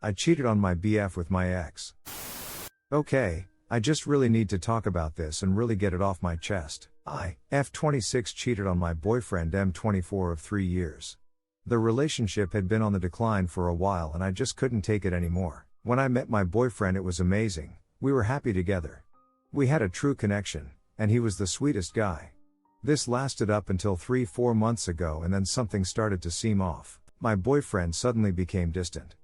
I cheated on my BF with my ex. Okay, I just really need to talk about this and really get it off my chest. I, F26, cheated on my boyfriend M24 of 3 years. The relationship had been on the decline for a while and I just couldn't take it anymore. When I met my boyfriend it was amazing, we were happy together. We had a true connection, and he was the sweetest guy. This lasted up until 3-4 months ago and then something started to seem off. My boyfriend suddenly became distant.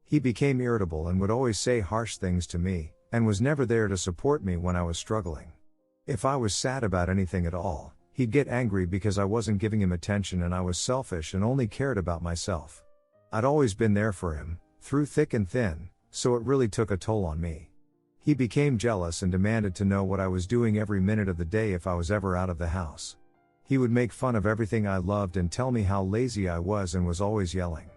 He became irritable and would always say harsh things to me, and was never there to support me when I was struggling. If I was sad about anything at all, he'd get angry because I wasn't giving him attention and I was selfish and only cared about myself. I'd always been there for him, through thick and thin, so it really took a toll on me. He became jealous and demanded to know what I was doing every minute of the day if I was ever out of the house. He would make fun of everything I loved and tell me how lazy I was and was always yelling.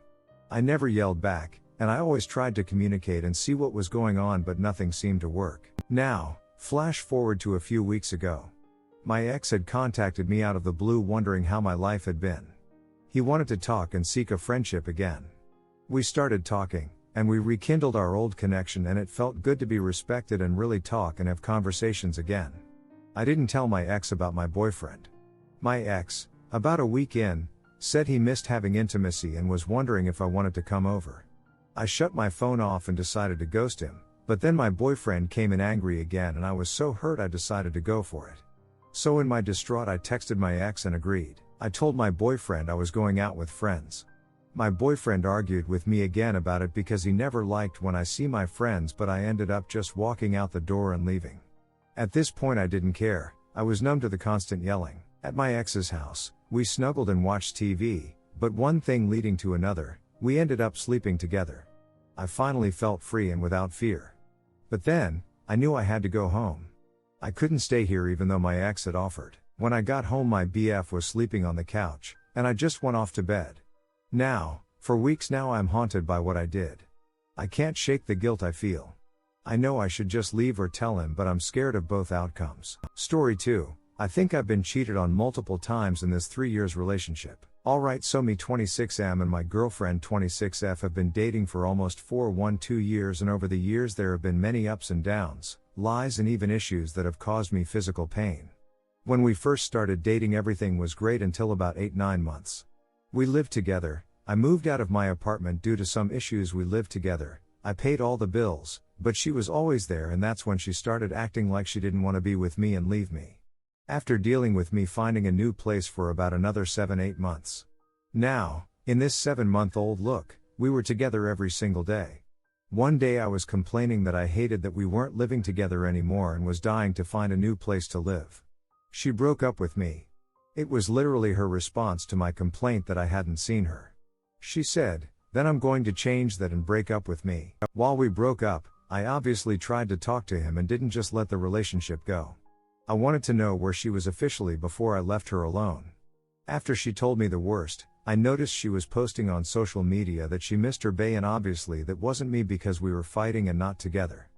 I never yelled back, and I always tried to communicate and see what was going on, but nothing seemed to work. Now, flash forward to a few weeks ago. My ex had contacted me out of the blue wondering how my life had been. He wanted to talk and seek a friendship again. We started talking, and we rekindled our old connection, and it felt good to be respected and really talk and have conversations again. I didn't tell my ex about my boyfriend. My ex, about a week in, said he missed having intimacy and was wondering if I wanted to come over. I shut my phone off and decided to ghost him, but then my boyfriend came in angry again and I was so hurt I decided to go for it. So in my distraught I texted my ex and agreed. I told my boyfriend I was going out with friends. My boyfriend argued with me again about it because he never liked when I see my friends, but I ended up just walking out the door and leaving. At this point I didn't care, I was numb to the constant yelling. At my ex's house, we snuggled and watched TV, but one thing leading to another, we ended up sleeping together. I finally felt free and without fear. But then, I knew I had to go home. I couldn't stay here even though my ex had offered. When I got home my BF was sleeping on the couch, and I just went off to bed. Now, for weeks now I'm haunted by what I did. I can't shake the guilt I feel. I know I should just leave or tell him, but I'm scared of both outcomes. Story 2. I think I've been cheated on multiple times in this 3 years relationship. Alright, so me 26M and my girlfriend 26F have been dating for almost 2 years, and over the years there have been many ups and downs, lies and even issues that have caused me physical pain. When we first started dating everything was great until about 8-9 months. We lived together, I moved out of my apartment due to some issues we lived together, I paid all the bills, but she was always there, and that's when she started acting like she didn't want to be with me and leave me. After dealing with me finding a new place for about another 7-8 months. Now, in this 7-month-old look, we were together every single day. One day I was complaining that I hated that we weren't living together anymore and was dying to find a new place to live. She broke up with me. It was literally her response to my complaint that I hadn't seen her. She said, "Then I'm going to change that and break up with me." While we broke up, I obviously tried to talk to him and didn't just let the relationship go. I wanted to know where she was officially before I left her alone. After she told me the worst, I noticed she was posting on social media that she missed her bae, and obviously that wasn't me because we were fighting and not together.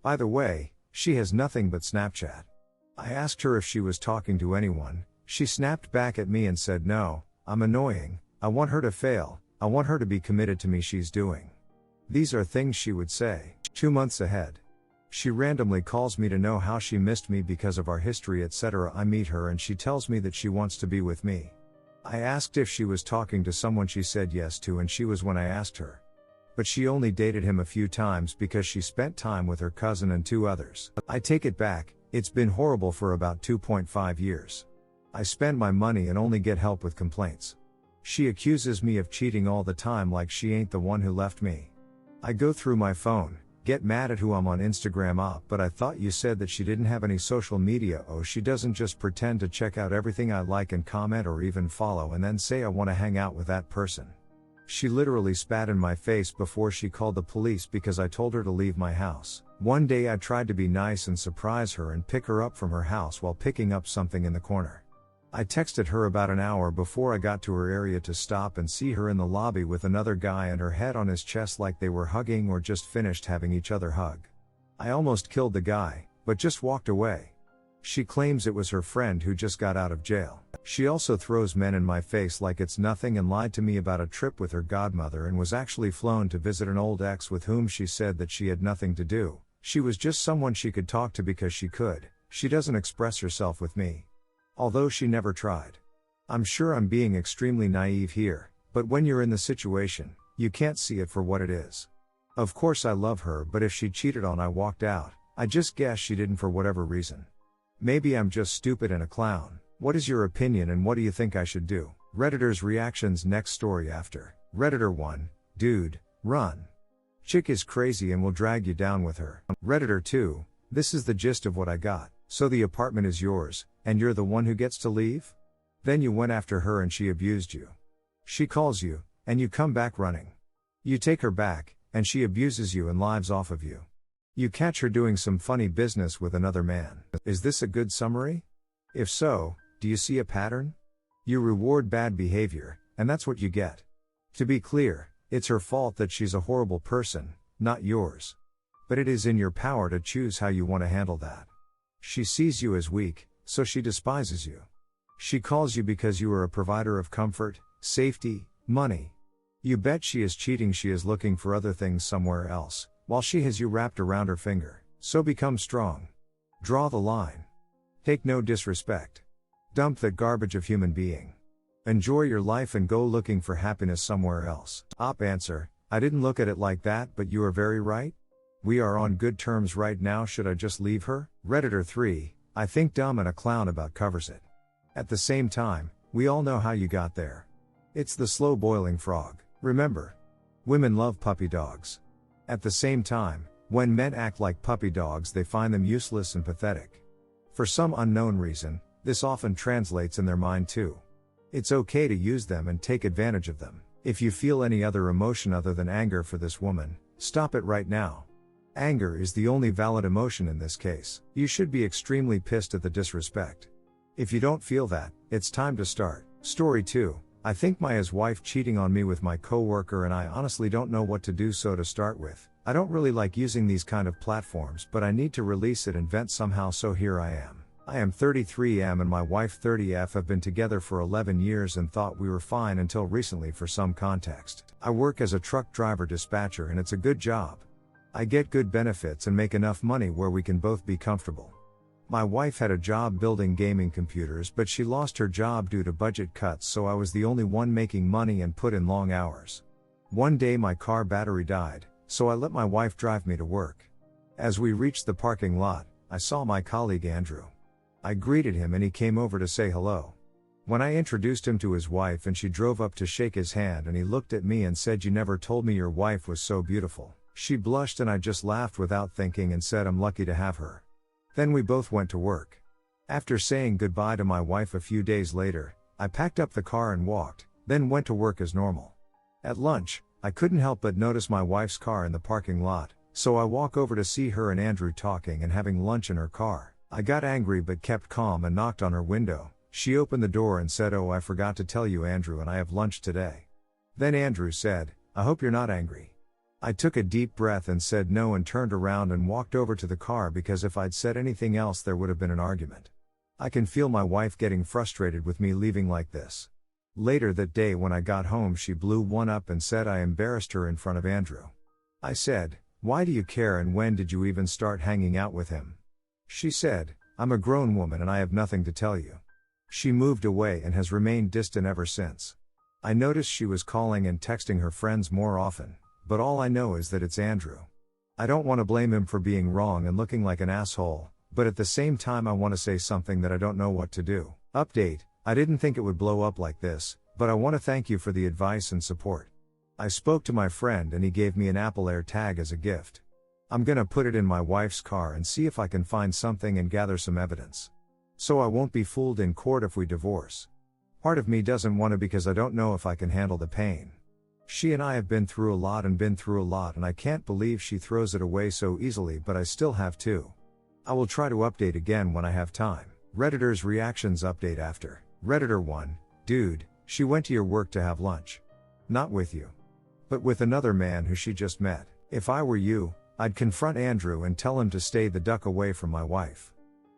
By the way, she has nothing but Snapchat. I asked her if she was talking to anyone. She snapped back at me and said, "No, I'm annoying, I want her to fail, I want her to be committed to me, she's doing." These are things she would say. 2 months ahead. She randomly calls me to know how she missed me because of our history, etc. I meet her and she tells me that she wants to be with me. I asked if she was talking to someone, she said yes to, and she was when I asked her. But she only dated him a few times because she spent time with her cousin and 2 others. I take it back, it's been horrible for about 2.5 years. I spend my money and only get help with complaints. She accuses me of cheating all the time like she ain't the one who left me. I go through my phone, get mad at who I'm on Instagram but I thought you said that she didn't have any social media. Oh, she doesn't just pretend to check out everything I like and comment or even follow and then say I want to hang out with that person. She literally spat in my face before she called the police because I told her to leave my house. One day I tried to be nice and surprise her and pick her up from her house while picking up something in the corner. I texted her about an hour before I got to her area to stop and see her in the lobby with another guy and her head on his chest like they were hugging or just finished having each other hug. I almost killed the guy, but just walked away. She claims it was her friend who just got out of jail. She also throws men in my face like it's nothing and lied to me about a trip with her godmother and was actually flown to visit an old ex with whom she said that she had nothing to do. She was just someone she could talk to because she could. She doesn't express herself with me. Although she never tried. I'm sure I'm being extremely naive here, but when you're in the situation, you can't see it for what it is. Of course I love her, but if she cheated on I walked out, I just guess she didn't for whatever reason. Maybe I'm just stupid and a clown. What is your opinion and what do you think I should do? Redditor's reactions next story after. Redditor 1, dude, run. Chick is crazy and will drag you down with her. Redditor 2, this is the gist of what I got. So the apartment is yours, and you're the one who gets to leave? Then you went after her and she abused you. She calls you, and you come back running. You take her back, and she abuses you and lives off of you. You catch her doing some funny business with another man. Is this a good summary? If so, do you see a pattern? You reward bad behavior, and that's what you get. To be clear, it's her fault that she's a horrible person, not yours. But it is in your power to choose how you want to handle that. She sees you as weak, so she despises you. She calls you because you are a provider of comfort, safety, money. You bet she is cheating, she is looking for other things somewhere else, while she has you wrapped around her finger. So become strong. Draw the line. Take no disrespect. Dump that garbage of human being. Enjoy your life and go looking for happiness somewhere else. Answer, I didn't look at it like that, but you are very right. We are on good terms right now, should I just leave her? Redditor 3, I think dumb and a clown about covers it. At the same time, we all know how you got there. It's the slow boiling frog, remember? Women love puppy dogs. At the same time, when men act like puppy dogs they find them useless and pathetic. For some unknown reason, this often translates in their mind too. It's okay to use them and take advantage of them. If you feel any other emotion other than anger for this woman, stop it right now. Anger is the only valid emotion in this case. You should be extremely pissed at the disrespect. If you don't feel that, it's time to start. Story 2. I think my wife cheating on me with my coworker and I honestly don't know what to do. So to start with, I don't really like using these kind of platforms, but I need to release it and vent somehow, so here I am. I am 33M and my wife 30F have been together for 11 years and thought we were fine until recently. For some context, I work as a truck driver dispatcher and it's a good job. I get good benefits and make enough money where we can both be comfortable. My wife had a job building gaming computers, but she lost her job due to budget cuts, so I was the only one making money and put in long hours. One day my car battery died, so I let my wife drive me to work. As we reached the parking lot, I saw my colleague Andrew. I greeted him and he came over to say hello. When I introduced him to his wife and she drove up to shake his hand and he looked at me and said, "You never told me your wife was so beautiful." She blushed and I just laughed without thinking and said, "I'm lucky to have her." Then we both went to work. After saying goodbye to my wife a few days later, I packed up the car and walked, then went to work as normal. At lunch, I couldn't help but notice my wife's car in the parking lot, so I walk over to see her and Andrew talking and having lunch in her car. I got angry but kept calm and knocked on her window. She opened the door and said, "Oh, I forgot to tell you, Andrew and I have lunch today." Then Andrew said, "I hope you're not angry." I took a deep breath and said no and turned around and walked over to the car, because if I'd said anything else there would have been an argument. I can feel my wife getting frustrated with me leaving like this. Later that day when I got home she blew one up and said I embarrassed her in front of Andrew. I said, "Why do you care and when did you even start hanging out with him?" She said, "I'm a grown woman and I have nothing to tell you." She moved away and has remained distant ever since. I noticed she was calling and texting her friends more often, but all I know is that it's Andrew. I don't want to blame him for being wrong and looking like an asshole, but at the same time I want to say something that I don't know what to do. Update, I didn't think it would blow up like this, but I want to thank you for the advice and support. I spoke to my friend and he gave me an Apple AirTag as a gift. I'm gonna put it in my wife's car and see if I can find something and gather some evidence. So I won't be fooled in court if we divorce. Part of me doesn't want to because I don't know if I can handle the pain. She and I have been through a lot and I can't believe she throws it away so easily, but I still have to. I will try to update again when I have time. Redditor's reactions update after. Redditor 1, dude, she went to your work to have lunch. Not with you. But with another man who she just met. If I were you, I'd confront Andrew and tell him to stay the duck away from my wife.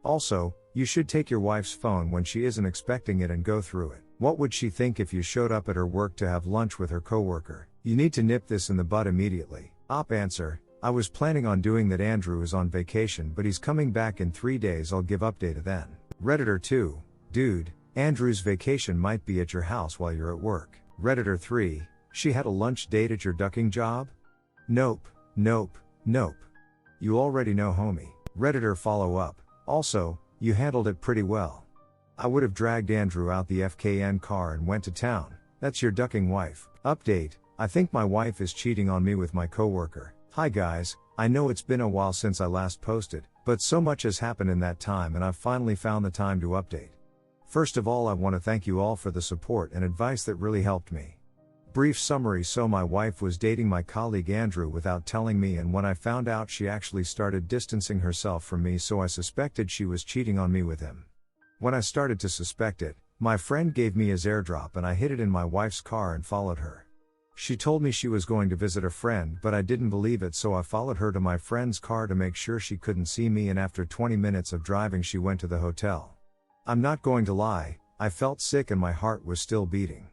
Also, You should take your wife's phone when she isn't expecting it and go through it. What would she think if you showed up at her work to have lunch with her coworker? You need to nip this in the bud immediately. Op answer: I was planning on doing that. Andrew is on vacation but he's coming back in 3 days. I'll give update then. Redditor 2: Dude, Andrew's vacation might be at your house while you're at work. Redditor 3: She had a lunch date at your ducking job? Nope. You already know, homie. Redditor follow up: Also, you handled it pretty well. I would have dragged Andrew out the FKN car and went to town. That's your ducking wife. Update: I think my wife is cheating on me with my coworker. Hi guys, I know it's been a while since I last posted, but so much has happened in that time and I've finally found the time to update. First of all, I want to thank you all for the support and advice that really helped me. Brief summary: so my wife was dating my colleague Andrew without telling me, and when I found out, she actually started distancing herself from me, so I suspected she was cheating on me with him. When I started to suspect it, my friend gave me his airdrop and I hid it in my wife's car and followed her. She told me she was going to visit a friend, but I didn't believe it, so I followed her to my friend's car to make sure she couldn't see me, and after 20 minutes of driving she went to the hotel. I'm not going to lie, I felt sick and my heart was still beating.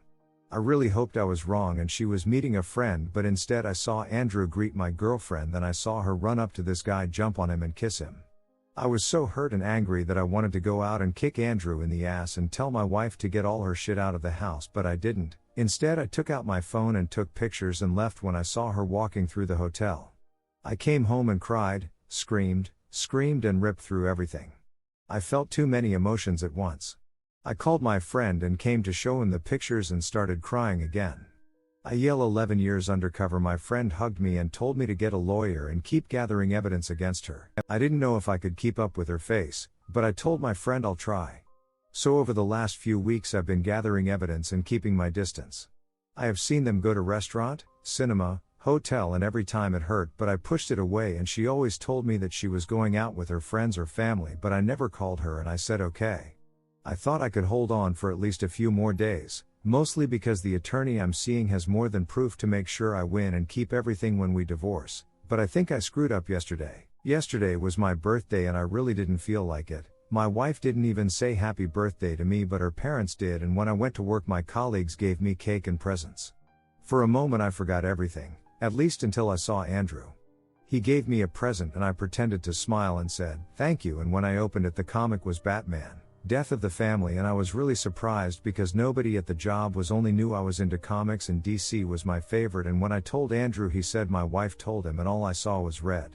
I really hoped I was wrong and she was meeting a friend, but instead I saw Andrew greet my girlfriend, then I saw her run up to this guy, jump on him and kiss him. I was so hurt and angry that I wanted to go out and kick Andrew in the ass and tell my wife to get all her shit out of the house, but I didn't. Instead, I took out my phone and took pictures and left when I saw her walking through the hotel. I came home and cried, screamed and ripped through everything. I felt too many emotions at once. I called my friend and came to show him the pictures and started crying again. I yell 11 years undercover. My friend hugged me and told me to get a lawyer and keep gathering evidence against her. I didn't know if I could keep up with her face, but I told my friend I'll try. So over the last few weeks I've been gathering evidence and keeping my distance. I have seen them go to restaurant, cinema, hotel, and every time it hurt, but I pushed it away, and she always told me that she was going out with her friends or family, but I never called her and I said okay. I thought I could hold on for at least a few more days, mostly because the attorney I'm seeing has more than proof to make sure I win and keep everything when we divorce, but I think I screwed up yesterday. Yesterday was my birthday and I really didn't feel like it. My wife didn't even say happy birthday to me, but her parents did, and when I went to work my colleagues gave me cake and presents. For a moment I forgot everything, at least until I saw Andrew. He gave me a present and I pretended to smile and said, "Thank you," and when I opened it the comic was Batman, Death of the Family, and I was really surprised because nobody at the job only knew I was into comics and DC was my favorite, and when I told Andrew he said my wife told him, and all I saw was red.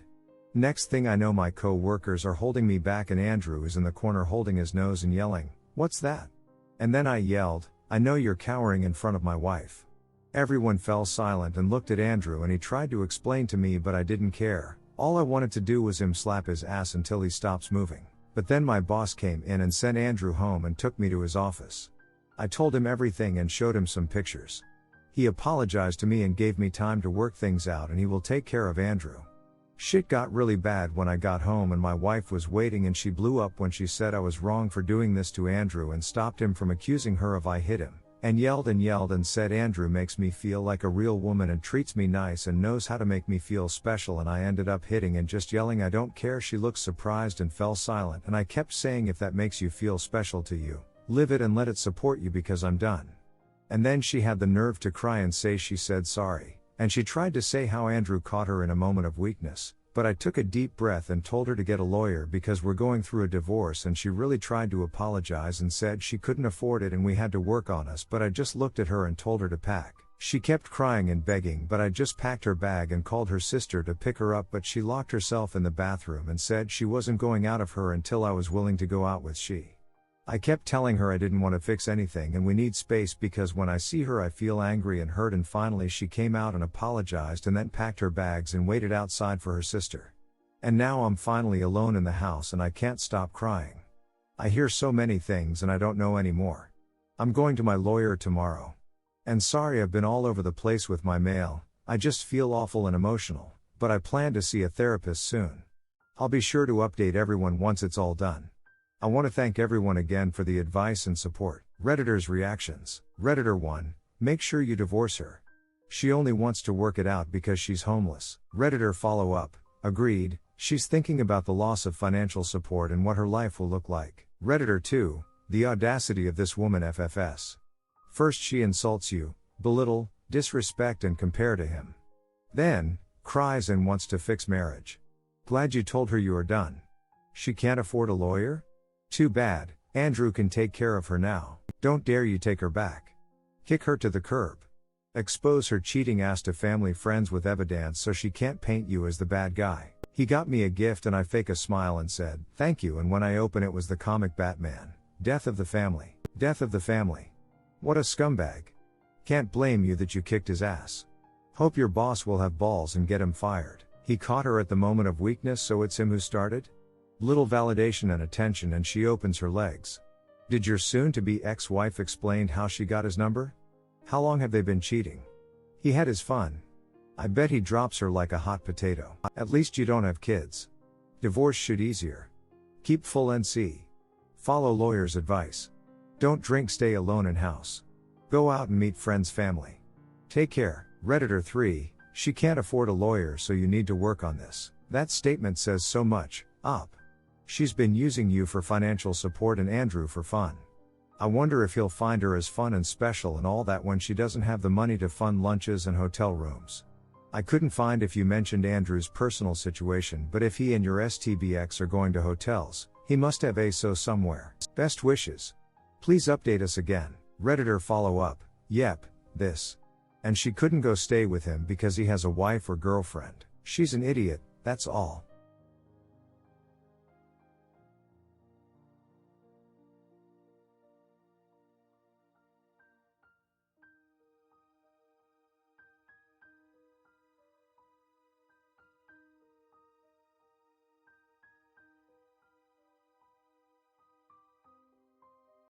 Next thing I know my co-workers are holding me back and Andrew is in the corner holding his nose and yelling, "What's that?" And then I yelled, "I know you're cowering in front of my wife." Everyone fell silent and looked at Andrew, and he tried to explain to me, but I didn't care. All I wanted to do was him slap his ass until he stops moving. But then my boss came in and sent Andrew home and took me to his office. I told him everything and showed him some pictures. He apologized to me and gave me time to work things out, and he will take care of Andrew. Shit got really bad when I got home and my wife was waiting, and she blew up when she said I was wrong for doing this to Andrew and stopped him from accusing her of I hit him, and yelled and said Andrew makes me feel like a real woman and treats me nice and knows how to make me feel special, and I ended up hitting and just yelling I don't care. She looked surprised and fell silent, and I kept saying, if that makes you feel special to you, live it and let it support you because I'm done. And then she had the nerve to cry and say she said sorry, and she tried to say how Andrew caught her in a moment of weakness, but I took a deep breath and told her to get a lawyer because we're going through a divorce, and she really tried to apologize and said she couldn't afford it and we had to work on us, but I just looked at her and told her to pack. She kept crying and begging, but I just packed her bag and called her sister to pick her up, but she locked herself in the bathroom and said she wasn't going out of her until I was willing to go out with she. I kept telling her I didn't want to fix anything and we need space because when I see her I feel angry and hurt, and finally she came out and apologized and then packed her bags and waited outside for her sister. And now I'm finally alone in the house and I can't stop crying. I hear so many things and I don't know anymore. I'm going to my lawyer tomorrow. And sorry I've been all over the place with my mail, I just feel awful and emotional, but I plan to see a therapist soon. I'll be sure to update everyone once it's all done. I want to thank everyone again for the advice and support. Redditor's reactions. Redditor 1, make sure you divorce her. She only wants to work it out because she's homeless. Redditor follow up, agreed, she's thinking about the loss of financial support and what her life will look like. Redditor 2, the audacity of this woman FFS. First she insults you, belittle, disrespect and compare to him. Then, cries and wants to fix marriage. Glad you told her you are done. She can't afford a lawyer? Too bad, Andrew can take care of her now. Don't dare you take her back. Kick her to the curb. Expose her cheating ass to family friends with evidence so she can't paint you as the bad guy. He got me a gift and I fake a smile and said, thank you, and when I open it was the comic Batman. Death of the family. Death of the family. What a scumbag. Can't blame you that you kicked his ass. Hope your boss will have balls and get him fired. He caught her at the moment of weakness, so it's him who started? Little validation and attention and she opens her legs. Did your soon-to-be ex-wife explain how she got his number? How long have they been cheating? He had his fun. I bet he drops her like a hot potato. At least you don't have kids. Divorce should easier. Keep full NC. Follow lawyer's advice. Don't drink, stay alone in house. Go out and meet friends, family. Take care. Redditor 3, she can't afford a lawyer, so you need to work on this. That statement says so much. Up. She's been using you for financial support and Andrew for fun. I wonder if he'll find her as fun and special and all that when she doesn't have the money to fund lunches and hotel rooms. I couldn't find if you mentioned Andrew's personal situation, but if he and your STBX are going to hotels, he must have ASO somewhere. Best wishes. Please update us again. Redditor follow up. Yep, this. And she couldn't go stay with him because he has a wife or girlfriend. She's an idiot, that's all.